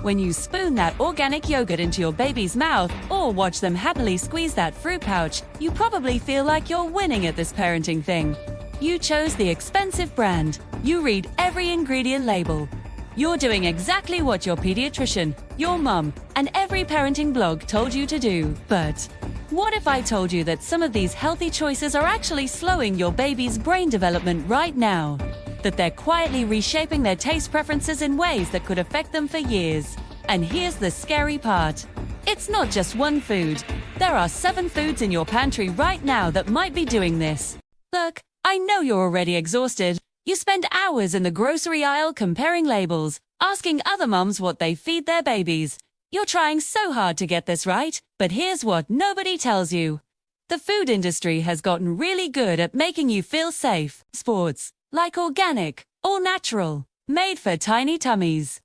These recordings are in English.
When you spoon that organic yogurt into your baby's mouth or watch them happily squeeze that fruit pouch, you probably feel like you're winning at this parenting thing. You chose the expensive brand. You read every ingredient label. You're doing exactly what your pediatrician, your mom, and every parenting blog told you to do. But what if I told you that some of these healthy choices are actually slowing your baby's brain development right now? That they're quietly reshaping their taste preferences in ways that could affect them for years. And here's the scary part. It's not just one food. There are 7 foods in your pantry right now that might be doing this. Look, I know you're already exhausted. You spend hours in the grocery aisle comparing labels, asking other moms what they feed their babies. You're trying so hard to get this right, but here's what nobody tells you. The food industry has gotten really good at making you feel safe. Sports, like organic, all natural, made for tiny tummies.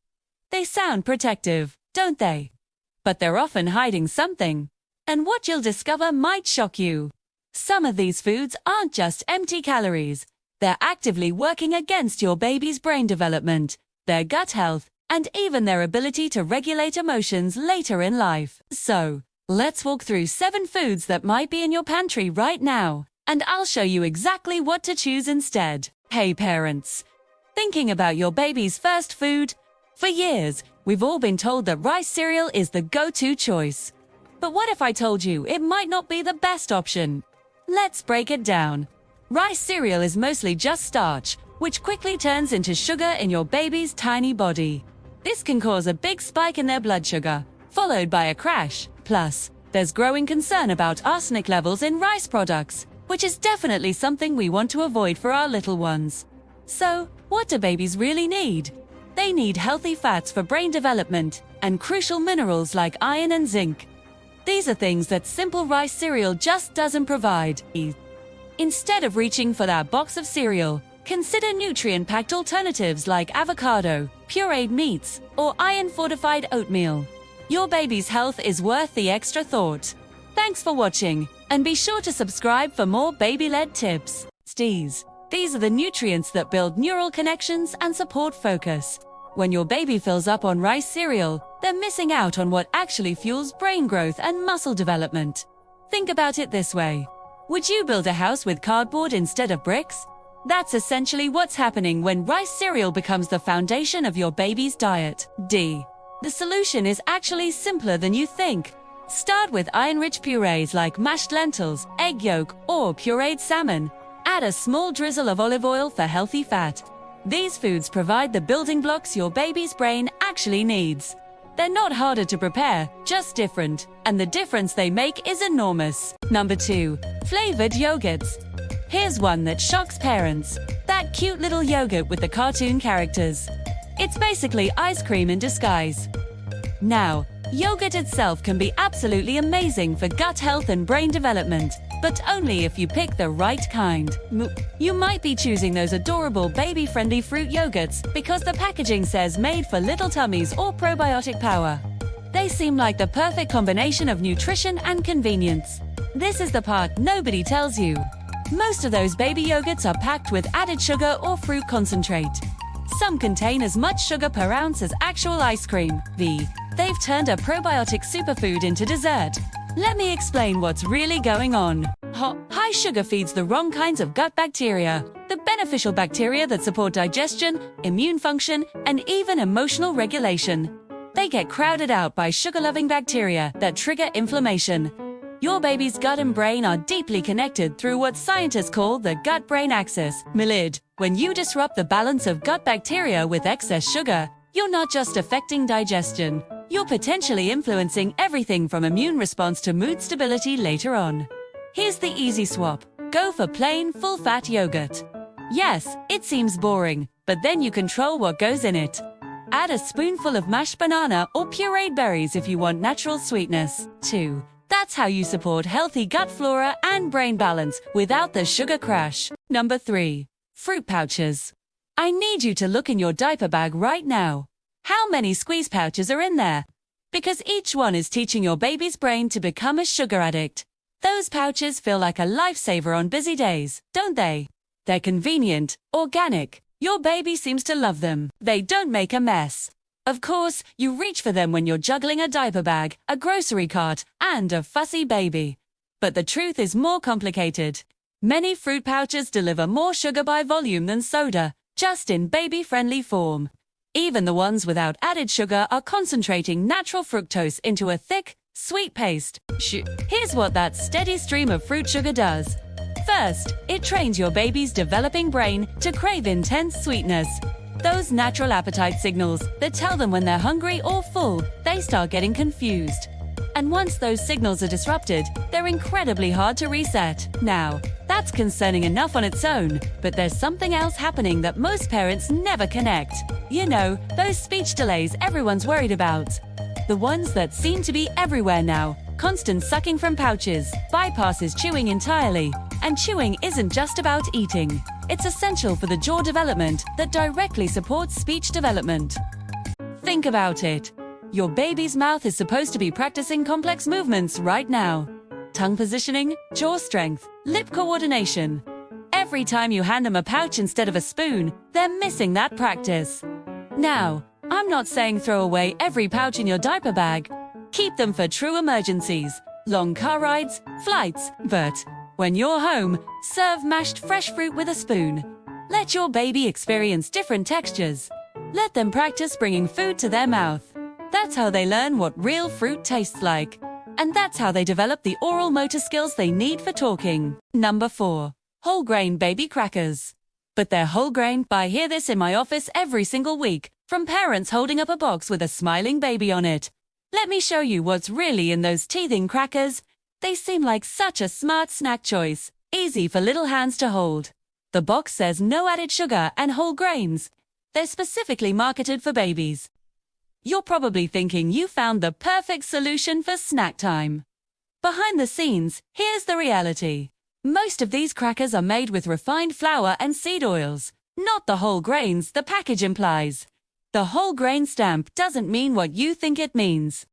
They sound protective, don't they? But they're often hiding something. And what you'll discover might shock you. Some of these foods aren't just empty calories. They're actively working against your baby's brain development, their gut health, and even their ability to regulate emotions later in life. So, let's walk through 7 foods that might be in your pantry right now, and I'll show you exactly what to choose instead. Hey parents, thinking about your baby's first food? For years, we've all been told that rice cereal is the go-to choice. But what if I told you it might not be the best option? Let's break it down. Rice cereal is mostly just starch, which quickly turns into sugar in your baby's tiny body. This can cause a big spike in their blood sugar, followed by a crash. Plus, there's growing concern about arsenic levels in rice products, which is definitely something we want to avoid for our little ones. So, what do babies really need? They need healthy fats for brain development and crucial minerals like iron and zinc. These are things that simple rice cereal just doesn't provide. Instead of reaching for that box of cereal, consider nutrient-packed alternatives like avocado, pureed meats, or iron-fortified oatmeal. Your baby's health is worth the extra thought. Thanks for watching, and be sure to subscribe for more baby-led tips. These are the nutrients that build neural connections and support focus. When your baby fills up on rice cereal, they're missing out on what actually fuels brain growth and muscle development. Think about it this way. Would you build a house with cardboard instead of bricks? That's essentially what's happening when rice cereal becomes the foundation of your baby's diet. The solution is actually simpler than you think. Start with iron-rich purees like mashed lentils, egg yolk, or pureed salmon. Add a small drizzle of olive oil for healthy fat. These foods provide the building blocks your baby's brain actually needs. They're not harder to prepare, just different, and the difference they make is enormous. Number 2. Flavored yogurts. Here's one that shocks parents. That cute little yogurt with the cartoon characters. It's basically ice cream in disguise. Now, yogurt itself can be absolutely amazing for gut health and brain development, but only if you pick the right kind. You might be choosing those adorable baby-friendly fruit yogurts because the packaging says made for little tummies or probiotic power. They seem like the perfect combination of nutrition and convenience. This is the part nobody tells you. Most of those baby yogurts are packed with added sugar or fruit concentrate. Some contain as much sugar per ounce as actual ice cream. They've turned a probiotic superfood into dessert. Let me explain what's really going on. High sugar feeds the wrong kinds of gut bacteria, the beneficial bacteria that support digestion, immune function, and even emotional regulation. They get crowded out by sugar-loving bacteria that trigger inflammation. Your baby's gut and brain are deeply connected through what scientists call the gut-brain axis, MILID. When you disrupt the balance of gut bacteria with excess sugar, you're not just affecting digestion. You're potentially influencing everything from immune response to mood stability later on. Here's the easy swap. Go for plain, full-fat yogurt. Yes, it seems boring, but then you control what goes in it. Add a spoonful of mashed banana or pureed berries if you want natural sweetness. 2. That's how you support healthy gut flora and brain balance without the sugar crash. Number 3. Fruit pouches. I need you to look in your diaper bag right now. How many squeeze pouches are in there? Because each one is teaching your baby's brain to become a sugar addict. Those pouches feel like a lifesaver on busy days, don't they? They're convenient, organic. Your baby seems to love them. They don't make a mess. Of course, you reach for them when you're juggling a diaper bag, a grocery cart, and a fussy baby. But the truth is more complicated. Many fruit pouches deliver more sugar by volume than soda, just in baby-friendly form. Even the ones without added sugar are concentrating natural fructose into a thick, sweet paste. Here's what that steady stream of fruit sugar does. First, it trains your baby's developing brain to crave intense sweetness. Those natural appetite signals that tell them when they're hungry or full, they start getting confused. And once those signals are disrupted, they're incredibly hard to reset. Now, that's concerning enough on its own, but there's something else happening that most parents never connect. You know, those speech delays everyone's worried about. The ones that seem to be everywhere now. Constant sucking from pouches, bypasses chewing entirely. And chewing isn't just about eating. It's essential for the jaw development that directly supports speech development. Think about it. Your baby's mouth is supposed to be practicing complex movements right now. Tongue positioning, jaw strength, lip coordination. Every time you hand them a pouch instead of a spoon, they're missing that practice. Now, I'm not saying throw away every pouch in your diaper bag. Keep them for true emergencies, long car rides, flights, but when you're home, serve mashed fresh fruit with a spoon. Let your baby experience different textures. Let them practice bringing food to their mouth. That's how they learn what real fruit tastes like. And that's how they develop the oral motor skills they need for talking. Number 4. Whole grain baby crackers. But they're whole grain. I hear this in my office every single week, from parents holding up a box with a smiling baby on it. Let me show you what's really in those teething crackers. They seem like such a smart snack choice, easy for little hands to hold. The box says no added sugar and whole grains. They're specifically marketed for babies. You're probably thinking you found the perfect solution for snack time. Behind the scenes, here's the reality. Most of these crackers are made with refined flour and seed oils, not the whole grains the package implies. The whole grain stamp doesn't mean what you think it means.